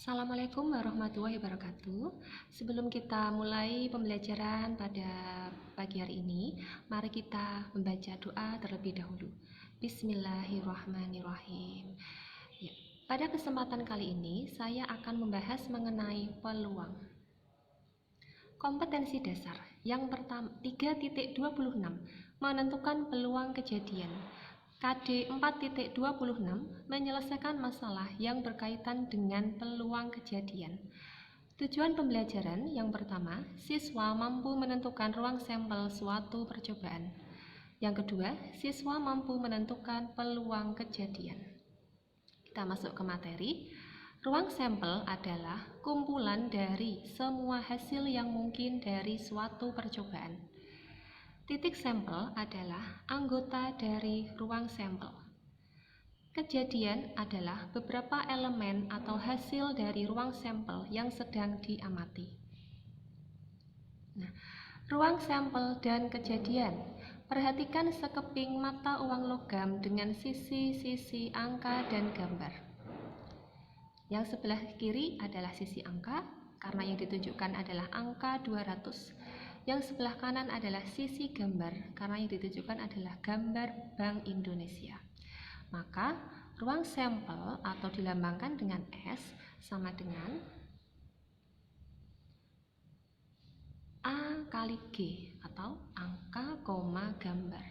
Assalamualaikum warahmatullahi wabarakatuh. Sebelum kita mulai pembelajaran pada pagi hari ini, mari kita membaca doa terlebih dahulu. Bismillahirrahmanirrahim. Ya, pada kesempatan kali ini, saya akan membahas mengenai peluang. Kompetensi dasar yang pertama 3.26 menentukan peluang kejadian. KD 4.26 menyelesaikan masalah yang berkaitan dengan peluang kejadian. Tujuan pembelajaran yang pertama, siswa mampu menentukan ruang sampel suatu percobaan. Yang kedua, siswa mampu menentukan peluang kejadian. Kita masuk ke materi. Ruang sampel adalah kumpulan dari semua hasil yang mungkin dari suatu percobaan. Titik sampel adalah anggota dari ruang sampel. Kejadian adalah beberapa elemen atau hasil dari ruang sampel yang sedang diamati. Ruang sampel dan kejadian. Perhatikan sekeping mata uang logam dengan sisi-sisi angka dan gambar. Yang sebelah kiri adalah sisi angka, karena yang ditunjukkan adalah angka 200. Yang sebelah kanan adalah sisi gambar, karena yang ditunjukkan adalah gambar Bank Indonesia. Maka, ruang sampel atau dilambangkan dengan S sama dengan A kali G atau angka, koma, gambar.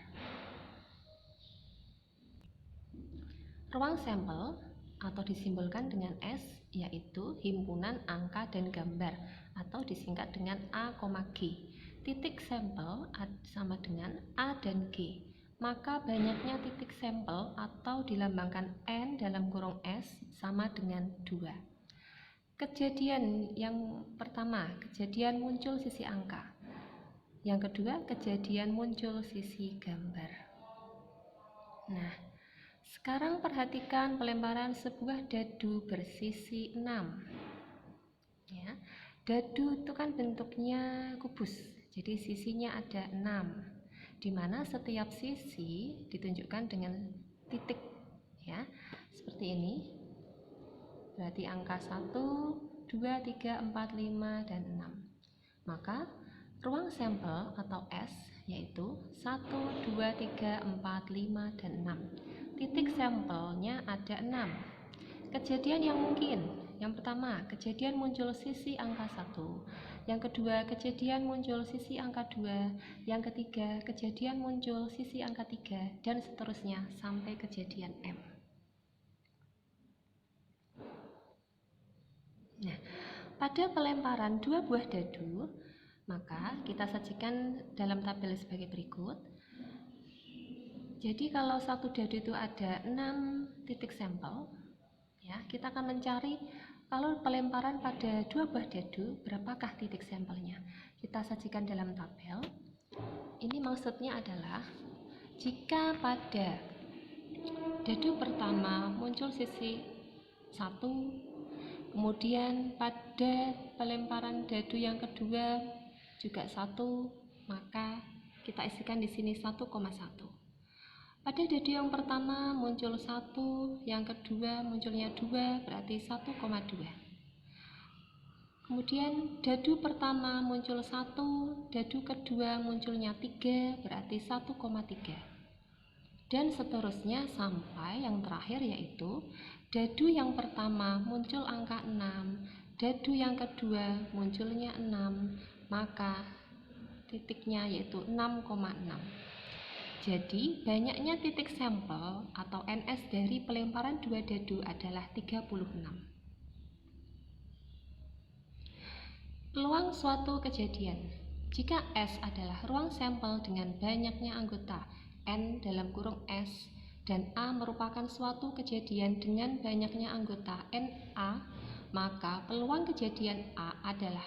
Ruang sampel atau disimbolkan dengan S yaitu himpunan angka dan gambar atau disingkat dengan A, G. Titik sampel sama dengan A dan G. Maka banyaknya titik sampel atau dilambangkan N dalam kurung S sama dengan 2. Kejadian yang pertama, kejadian muncul sisi angka. Yang kedua, kejadian muncul sisi gambar. Nah, sekarang perhatikan pelemparan sebuah dadu bersisi 6. Ya, dadu itu kan bentuknya kubus, jadi sisinya ada 6, di mana setiap sisi ditunjukkan dengan titik, ya, seperti ini. Berarti angka 1, 2, 3, 4, 5, dan 6. Maka ruang sampel atau S yaitu 1, 2, 3, 4, 5, dan 6. Titik sampelnya ada 6. Kejadian yang mungkin. Yang pertama, kejadian muncul sisi angka 1. Yang kedua, kejadian muncul sisi angka 2. Yang ketiga, kejadian muncul sisi angka 3, dan seterusnya sampai kejadian M. Nah, pada pelemparan 2 buah dadu, maka kita sajikan dalam tabel sebagai berikut. Jadi kalau satu dadu itu ada 6 titik sampel, ya, kita akan mencari kalau pelemparan pada 2 buah dadu, berapakah titik sampelnya? Kita sajikan dalam tabel. Ini maksudnya adalah jika pada dadu pertama muncul sisi 1, kemudian pada pelemparan dadu yang kedua juga 1, maka kita isikan di sini 1,1. Pada dadu yang pertama muncul 1, yang kedua munculnya 2, berarti 1,2. Kemudian dadu pertama muncul 1, dadu kedua munculnya 3, berarti 1,3. Dan seterusnya sampai yang terakhir yaitu dadu yang pertama muncul angka 6, dadu yang kedua munculnya 6, maka titiknya yaitu 6,6. Jadi, banyaknya titik sampel atau NS dari pelemparan 2 dadu adalah 36. Peluang suatu kejadian. Jika S adalah ruang sampel dengan banyaknya anggota N dalam kurung S dan A merupakan suatu kejadian dengan banyaknya anggota NA, maka peluang kejadian A adalah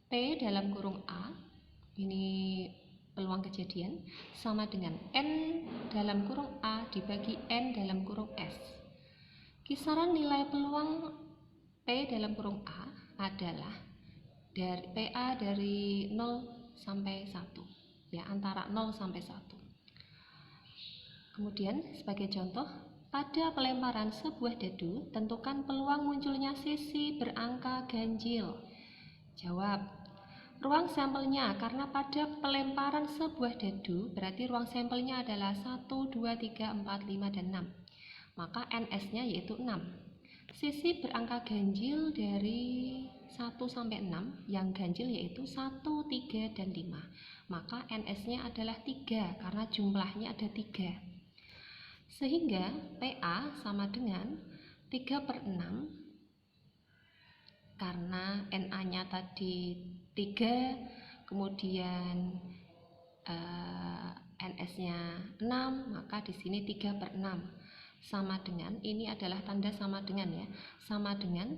P dalam kurung A, ini peluang kejadian, sama dengan N dalam kurung A dibagi N dalam kurung S. Kisaran nilai peluang P dalam kurung A adalah dari PA dari 0 sampai 1, ya, antara 0 sampai 1. Kemudian sebagai contoh, Pada pelemparan sebuah dadu, tentukan peluang munculnya sisi berangka ganjil. Jawab, ruang sampelnya, karena pada pelemparan sebuah dadu, berarti ruang sampelnya adalah 1, 2, 3, 4, 5, dan 6. Maka NS-nya yaitu 6. Sisi berangka ganjil dari 1 sampai 6, yang ganjil yaitu 1, 3, dan 5. Maka NS-nya adalah 3, karena jumlahnya ada 3. Sehingga PA sama dengan 3/6, karena NA-nya tadi 3, kemudian NS-nya 6, maka di sini 3/6 sama dengan, ini adalah tanda sama dengan ya, sama dengan,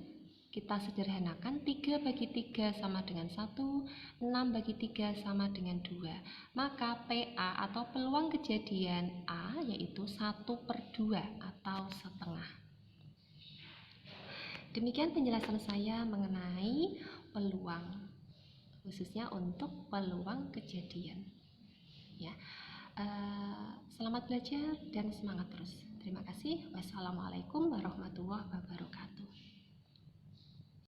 kita sederhanakan, 3 bagi 3 sama dengan 1, 6 bagi 3 sama dengan 2. Maka PA atau peluang kejadian A yaitu 1/2 atau setengah. Demikian penjelasan saya mengenai peluang, khususnya untuk peluang kejadian. Ya, selamat belajar dan semangat terus. Terima kasih. Wassalamualaikum warahmatullahi wabarakatuh.